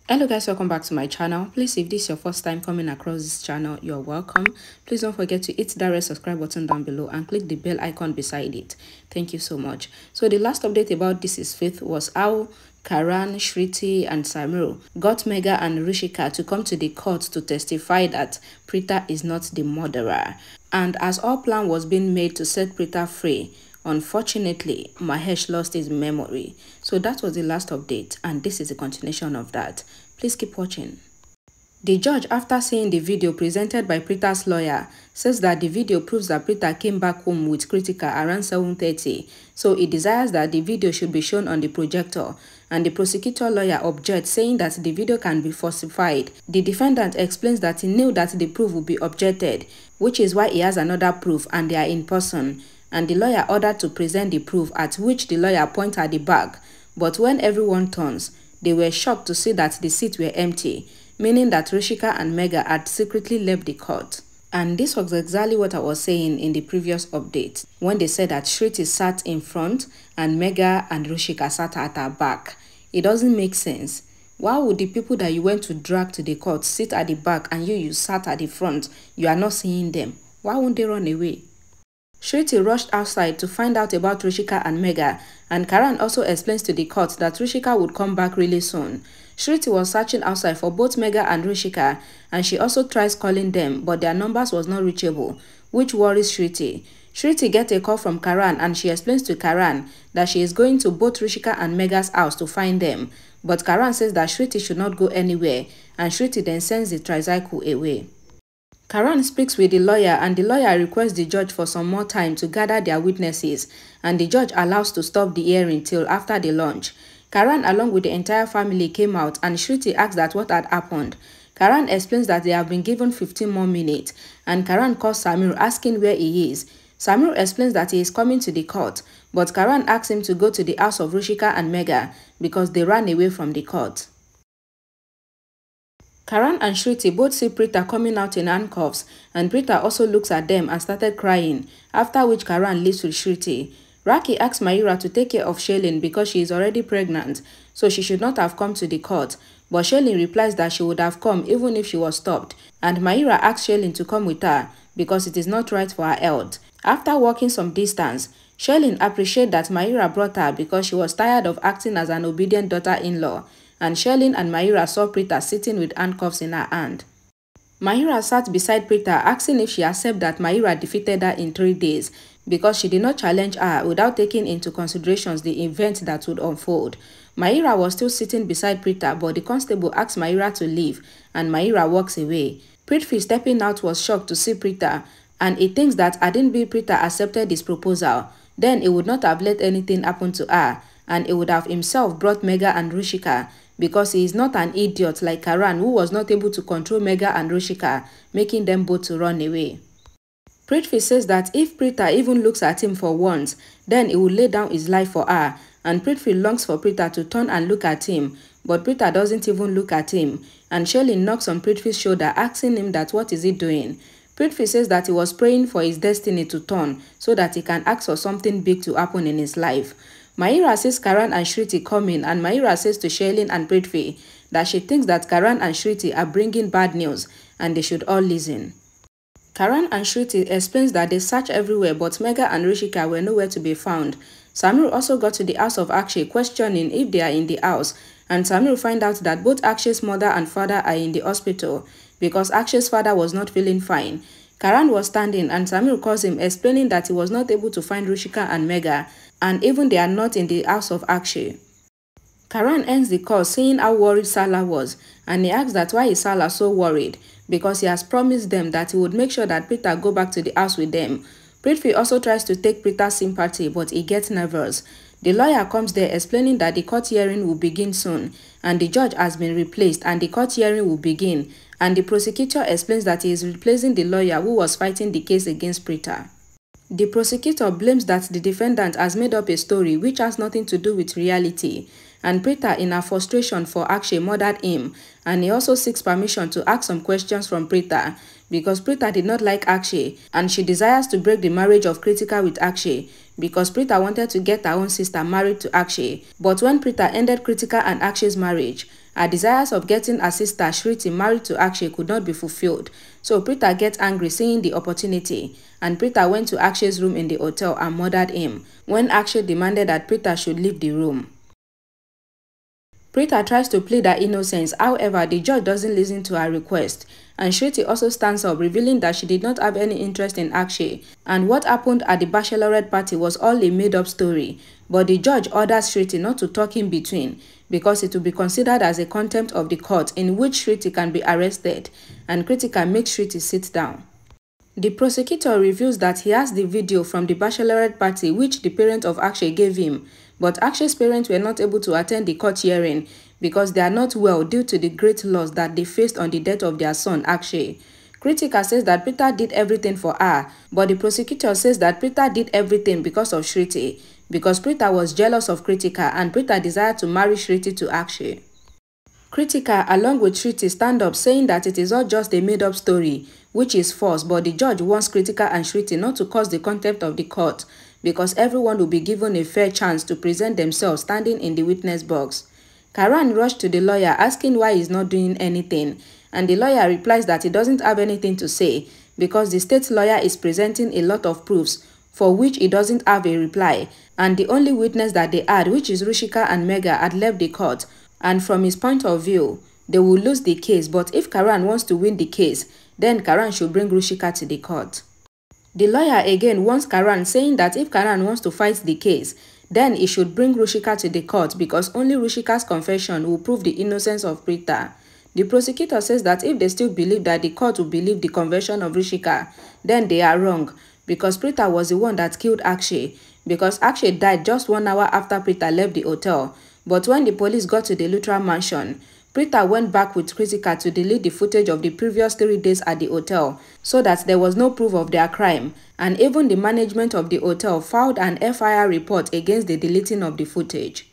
Hello guys, welcome back to my channel. Please, if this is your first time coming across this channel, you're welcome. Please don't forget to hit that red subscribe button down below and click the bell icon beside it. Thank you so much. So the last update about This Is Faith was how Karan, Shriti and Samir got Megha and Ruchika to come to the court to testify that Preeta is not the murderer. And as all plan was being made to set Preeta free, unfortunately, Mahesh lost his memory. So that was the last update, and this is a continuation of that. Please keep watching. The judge, after seeing the video presented by Preeta's lawyer, says that the video proves that Preeta came back home with Ruchika around 7:30, so he desires that the video should be shown on the projector, and the prosecutor lawyer objects, saying that the video can be falsified. The defendant explains that he knew that the proof would be objected, which is why he has another proof and they are in person, and the lawyer ordered to present the proof, at which the lawyer pointed at the back. But when everyone turns, they were shocked to see that the seats were empty, meaning that Ruchika and Megha had secretly left the court. And this was exactly what I was saying in the previous update, when they said that Shriti sat in front and Megha and Ruchika sat at her back. It doesn't make sense. Why would the people that you went to drag to the court sit at the back and you sat at the front? You are not seeing them. Why won't they run away? Shriti rushed outside to find out about Ruchika and Megha, and Karan also explains to the court that Ruchika would come back really soon. Shriti was searching outside for both Megha and Ruchika, and she also tries calling them, but their numbers was not reachable, which worries Shriti. Shriti gets a call from Karan, and she explains to Karan that she is going to both Ruchika and Megha's house to find them, but Karan says that Shriti should not go anywhere, and Shriti then sends the tricycle away. Karan speaks with the lawyer, and the lawyer requests the judge for some more time to gather their witnesses, and the judge allows to stop the hearing till after the lunch. Karan along with the entire family came out, and Shriti asks that what had happened. Karan explains that they have been given 15 more minutes, and Karan calls Samir asking where he is. Samir explains that he is coming to the court, but Karan asks him to go to the house of Ruchika and Megha because they ran away from the court. Karan and Shriti both see Preeta coming out in handcuffs, and Preeta also looks at them and started crying, after which Karan leaves with Shriti. Raki asks Mahira to take care of Shailene because she is already pregnant, so she should not have come to the court, but Shailene replies that she would have come even if she was stopped, and Mahira asks Shailene to come with her because it is not right for her health. After walking some distance, Shailene appreciates that Mahira brought her because she was tired of acting as an obedient daughter-in-law, and Shailene and Mahira saw Preeta sitting with handcuffs in her hand. Mahira sat beside Preeta, asking if she accepts that Mahira defeated her in 3 days because she did not challenge her without taking into consideration the event that would unfold. Mahira was still sitting beside Preeta, but the constable asks Mahira to leave, and Mahira walks away. Prithvi, stepping out, was shocked to see Preeta, and he thinks that hadn't Preeta accepted his proposal, then he would not have let anything happen to her, and he would have himself brought Megha and Ruchika, because he is not an idiot like Karan, who was not able to control Megha and Ruchika, making them both to run away. Prithvi says that if Preeta even looks at him for once, then he will lay down his life for her, and Prithvi longs for Preeta to turn and look at him, but Preeta doesn't even look at him, and Shailene knocks on Prithvi's shoulder, asking him that what is he doing. Prithvi says that he was praying for his destiny to turn so that he can ask for something big to happen in his life. Mahira sees Karan and Shriti coming, and Mahira says to Shailene and Prithvi that she thinks that Karan and Shriti are bringing bad news and they should all listen. Karan and Shriti explains that they searched everywhere, but Megha and Ruchika were nowhere to be found. Samir also got to the house of Akshay, questioning if they are in the house, and Samir finds out that both Akshay's mother and father are in the hospital because Akshay's father was not feeling fine. Karan was standing, and Samir calls him, explaining that he was not able to find Ruchika and Megha, and even they are not in the house of Akshay. Karan ends the call saying how worried Salah was, and he asks that why is Salah so worried, because he has promised them that he would make sure that Preeta go back to the house with them. Prithvi also tries to take Preeta's sympathy, but he gets nervous. The lawyer comes there explaining that the court hearing will begin soon, and the judge has been replaced and the court hearing will begin, and the prosecutor explains that he is replacing the lawyer who was fighting the case against Preeta. The prosecutor blames that the defendant has made up a story which has nothing to do with reality, and Preeta, in her frustration for Akshay, murdered him, and he also seeks permission to ask some questions from Preeta because Preeta did not like Akshay and she desires to break the marriage of Kritika with Akshay because Preeta wanted to get her own sister married to Akshay. But when Preeta ended Kritika and Akshay's marriage, her desires of getting her sister Shriti married to Akshay could not be fulfilled. So Preeta gets angry seeing the opportunity, and Preeta went to Akshay's room in the hotel and murdered him when Akshay demanded that Preeta should leave the room. Preeta tries to plead her innocence, however, the judge doesn't listen to her request, and Shriti also stands up, revealing that she did not have any interest in Akshay, and what happened at the bachelorette party was all a made-up story. But the judge orders Shriti not to talk in between, because it will be considered as a contempt of the court in which Shriti can be arrested, and Kritika makes Shriti sit down. The prosecutor reveals that he has the video from the bachelorette party which the parents of Akshay gave him, but Akshay's parents were not able to attend the court hearing because they are not well due to the great loss that they faced on the death of their son Akshay. Kritika says that Preeta did everything for her, but the prosecutor says that Preeta did everything because of Shriti, because Preeta was jealous of Kritika and Preeta desired to marry Shriti to Akshay. Kritika, along with Shriti, stand up saying that it is all just a made-up story, which is false, but the judge wants Kritika and Shriti not to cause the contempt of the court because everyone will be given a fair chance to present themselves standing in the witness box. Karan rushed to the lawyer asking why he's not doing anything, and the lawyer replies that he doesn't have anything to say because the state lawyer is presenting a lot of proofs for which he doesn't have a reply, and the only witness that they had, which is Ruchika and Megha, had left the court, and from his point of view, they will lose the case, but if Karan wants to win the case, then Karan should bring Ruchika to the court. The lawyer again wants Karan, saying that if Karan wants to fight the case, then he should bring Ruchika to the court because only Ruchika's confession will prove the innocence of Preeta. The prosecutor says that if they still believe that the court will believe the confession of Ruchika, then they are wrong because Preeta was the one that killed Akshay, because Akshay died just 1 hour after Preeta left the hotel. But when the police got to the Luthra mansion, Preeta went back with Kritika to delete the footage of the previous 3 days at the hotel so that there was no proof of their crime, and even the management of the hotel filed an FIR report against the deleting of the footage.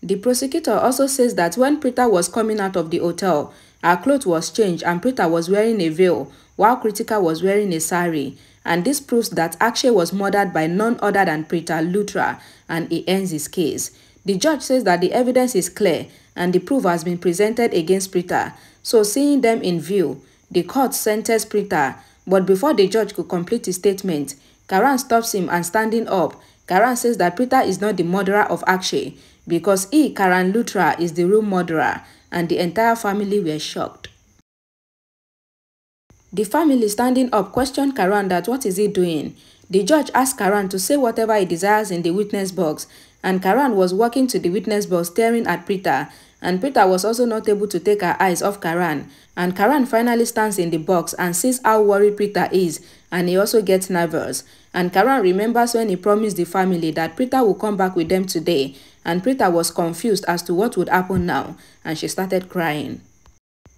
The prosecutor also says that when Preeta was coming out of the hotel, her clothes was changed and Preeta was wearing a veil while Kritika was wearing a sari, and this proves that Akshay was murdered by none other than Preeta Luthra, and he ends his case. The judge says that the evidence is clear and the proof has been presented against Preeta, so seeing them in view, the court sentenced Preeta. But before the judge could complete his statement, Karan stops him and standing up, Karan says that Preeta is not the murderer of Akshay because he, Karan Luthra, is the real murderer, and the entire family were shocked. The family standing up questioned Karan that what is he doing. The judge asked Karan to say whatever he desires in the witness box, and Karan was walking to the witness box staring at Preeta, and Preeta was also not able to take her eyes off Karan, and Karan finally stands in the box and sees how worried Preeta is, and he also gets nervous, and Karan remembers when he promised the family that Preeta will come back with them today, and Preeta was confused as to what would happen now, and she started crying.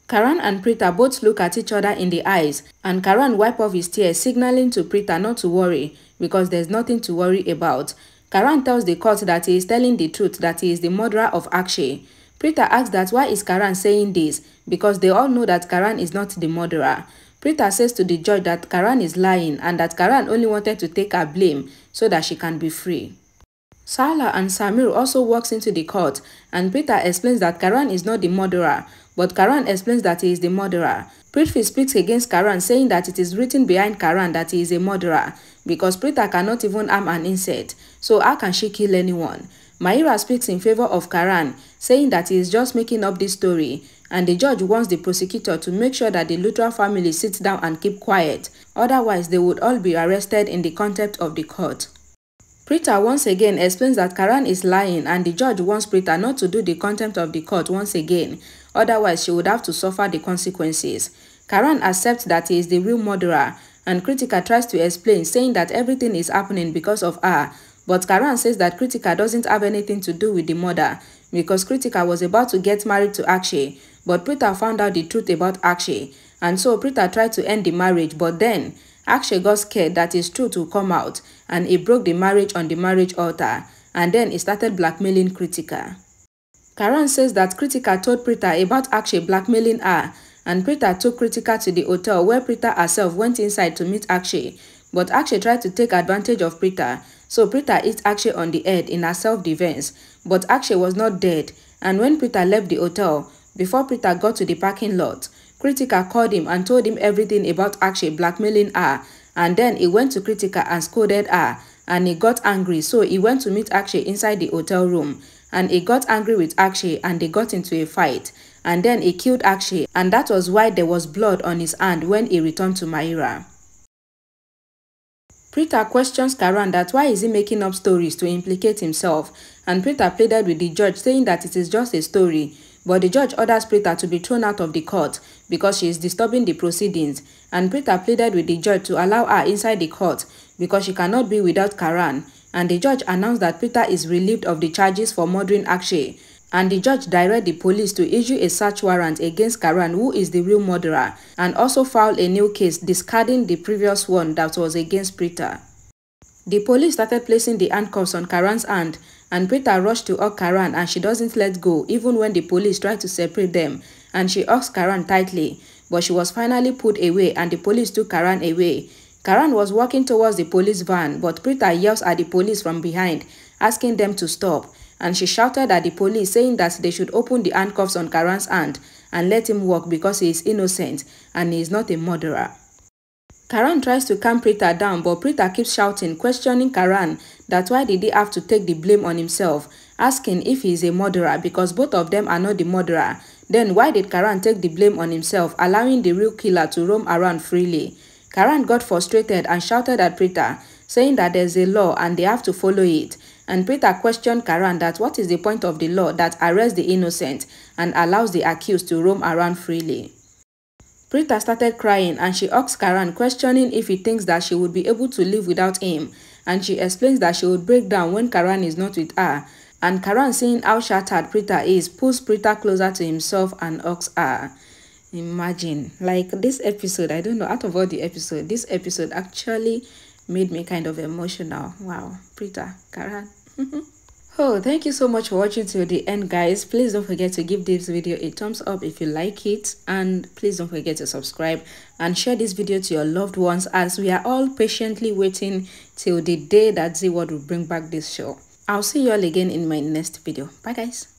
Karan and Preeta both look at each other in the eyes, and Karan wiped off his tears, signaling to Preeta not to worry because there's nothing to worry about. Karan tells the court that he is telling the truth, that he is the murderer of Akshay. Preeta asks that why is Karan saying this, because they all know that Karan is not the murderer. Preeta says to the judge that Karan is lying and that Karan only wanted to take her blame so that she can be free. Sarla and Samir also walks into the court, and Preeta explains that Karan is not the murderer, but Karan explains that he is the murderer. Prithvi speaks against Karan, saying that it is written behind Karan that he is a murderer, because Preeta cannot even harm an insect, so how can she kill anyone? Mahira speaks in favor of Karan, saying that he is just making up this story, and the judge wants the prosecutor to make sure that the Luthra family sits down and keep quiet, otherwise they would all be arrested in the contempt of the court. Preeta once again explains that Karan is lying, and the judge wants Preeta not to do the contempt of the court once again, otherwise she would have to suffer the consequences. Karan accepts that he is the real murderer, and Kritika tries to explain, saying that everything is happening because of her, but Karan says that Kritika doesn't have anything to do with the murder, because Kritika was about to get married to Akshay, but Preeta found out the truth about Akshay, and so Preeta tried to end the marriage, but then Akshay got scared that his truth will come out, and he broke the marriage on the marriage altar, and then he started blackmailing Kritika. Karan says that Kritika told Preeta about Akshay blackmailing her, and Preeta took Kritika to the hotel where Preeta herself went inside to meet Akshay. But Akshay tried to take advantage of Preeta, so Preeta hit Akshay on the head in her self-defense. But Akshay was not dead, and when Preeta left the hotel, before Preeta got to the parking lot, Kritika called him and told him everything about Akshay blackmailing her, and then he went to Kritika and scolded her, and he got angry, so he went to meet Akshay inside the hotel room, and he got angry with Akshay and they got into a fight, and then he killed Akshay, and that was why there was blood on his hand when he returned to Mahira. Preeta questions Karan that why is he making up stories to implicate himself, and Preeta pleaded with the judge saying that it is just a story, but the judge orders Preeta to be thrown out of the court because she is disturbing the proceedings, and Preeta pleaded with the judge to allow her inside the court because she cannot be without Karan, and the judge announced that Preeta is relieved of the charges for murdering Akshay, and the judge directed the police to issue a search warrant against Karan, who is the real murderer, and also filed a new case discarding the previous one that was against Preeta. The police started placing the handcuffs on Karan's hand, and Preeta rushed to hug Karan, and she doesn't let go even when the police try to separate them, and she hugs Karan tightly, but she was finally pulled away and the police took Karan away. Karan was walking towards the police van, but Preeta yells at the police from behind, asking them to stop, and she shouted at the police saying that they should open the handcuffs on Karan's hand and let him walk because he is innocent and he is not a murderer. Karan tries to calm Preeta down, but Preeta keeps shouting, questioning Karan that why did he have to take the blame on himself, asking if he is a murderer because both of them are not the murderer. Then why did Karan take the blame on himself, allowing the real killer to roam around freely? Karan got frustrated and shouted at Preeta, saying that there's a law and they have to follow it. And Preeta questioned Karan that what is the point of the law that arrests the innocent and allows the accused to roam around freely. Preeta started crying and she asked Karan, questioning if he thinks that she would be able to live without him, and she explains that she would break down when Karan is not with her, and Karan, seeing how shattered Preeta is, pulls Preeta closer to himself and hugs her. Imagine, like this episode, I don't know, out of all the episodes, this episode actually made me kind of emotional. Wow, Preeta, Karan. Oh, thank you so much for watching till the end, guys. Please don't forget to give this video a thumbs up if you like it, and please don't forget to subscribe and share this video to your loved ones, as we are all patiently waiting till the day that Zee World will bring back this show. I'll see you all again in my next video. Bye, guys.